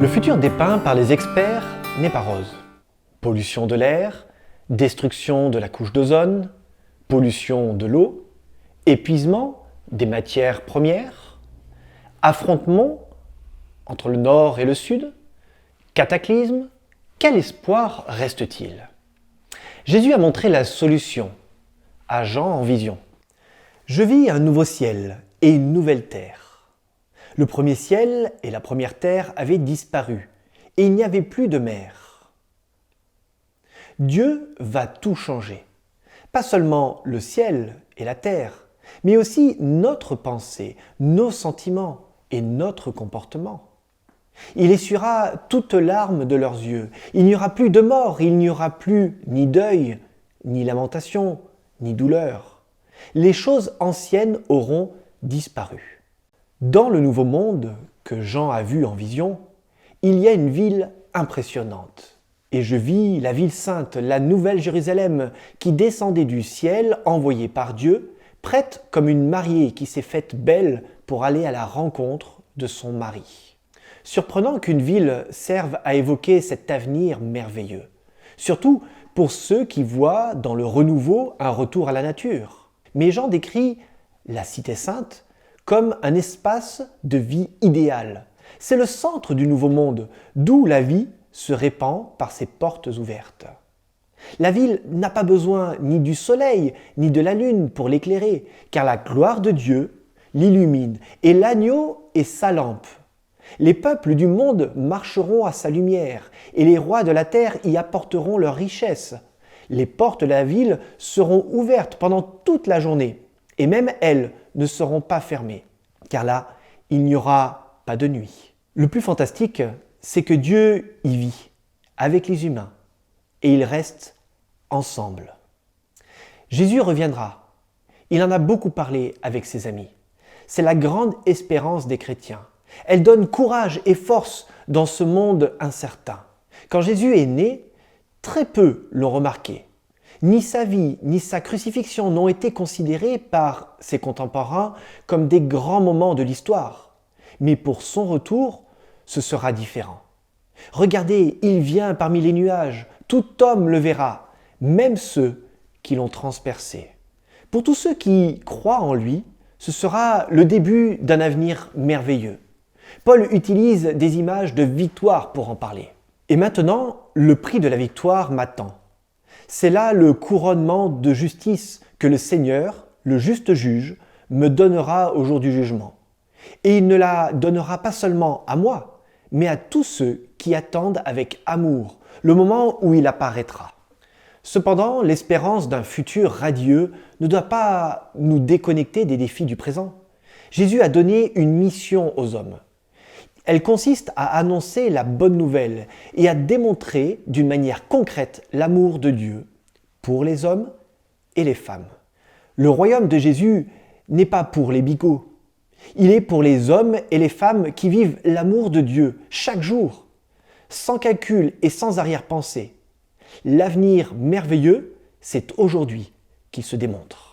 Le futur dépeint par les experts n'est pas rose. Pollution de l'air, destruction de la couche d'ozone, pollution de l'eau, épuisement des matières premières, affrontement entre le nord et le sud, cataclysme, quel espoir reste-t-il? Jésus a montré la solution à Jean en vision. Je vis un nouveau ciel et une nouvelle terre. Le premier ciel et la première terre avaient disparu et il n'y avait plus de mer. Dieu va tout changer. Pas seulement le ciel et la terre, mais aussi notre pensée, nos sentiments et notre comportement. Il essuiera toutes larmes de leurs yeux. Il n'y aura plus de mort, il n'y aura plus ni deuil, ni lamentation, ni douleur. Les choses anciennes auront disparu. Dans le nouveau monde que Jean a vu en vision, il y a une ville impressionnante. Et je vis la ville sainte, la nouvelle Jérusalem, qui descendait du ciel, envoyée par Dieu, prête comme une mariée qui s'est faite belle pour aller à la rencontre de son mari. Surprenant qu'une ville serve à évoquer cet avenir merveilleux. Surtout pour ceux qui voient dans le renouveau un retour à la nature. Mais Jean décrit la cité sainte comme un espace de vie idéal. C'est le centre du nouveau monde, d'où la vie se répand par ses portes ouvertes. La ville n'a pas besoin ni du soleil, ni de la lune pour l'éclairer, car la gloire de Dieu l'illumine, et l'agneau est sa lampe. Les peuples du monde marcheront à sa lumière, et les rois de la terre y apporteront leur richesse. Les portes de la ville seront ouvertes pendant toute la journée, et même elles ne seront pas fermées, car là, il n'y aura pas de nuit. Le plus fantastique, c'est que Dieu y vit, avec les humains, et ils restent ensemble. Jésus reviendra. Il en a beaucoup parlé avec ses amis. C'est la grande espérance des chrétiens. Elle donne courage et force dans ce monde incertain. Quand Jésus est né, très peu l'ont remarqué. Ni sa vie, ni sa crucifixion n'ont été considérés par ses contemporains comme des grands moments de l'histoire. Mais pour son retour, ce sera différent. Regardez, il vient parmi les nuages, tout homme le verra, même ceux qui l'ont transpercé. Pour tous ceux qui croient en lui, ce sera le début d'un avenir merveilleux. Paul utilise des images de victoire pour en parler. Et maintenant, le prix de la victoire m'attend. C'est là le couronnement de justice que le Seigneur, le juste juge, me donnera au jour du jugement. Et il ne la donnera pas seulement à moi, mais à tous ceux qui attendent avec amour le moment où il apparaîtra. Cependant, l'espérance d'un futur radieux ne doit pas nous déconnecter des défis du présent. Jésus a donné une mission aux hommes. Elle consiste à annoncer la bonne nouvelle et à démontrer d'une manière concrète l'amour de Dieu pour les hommes et les femmes. Le royaume de Jésus n'est pas pour les bigots. Il est pour les hommes et les femmes qui vivent l'amour de Dieu chaque jour, sans calcul et sans arrière-pensée. L'avenir merveilleux, c'est aujourd'hui qu'il se démontre.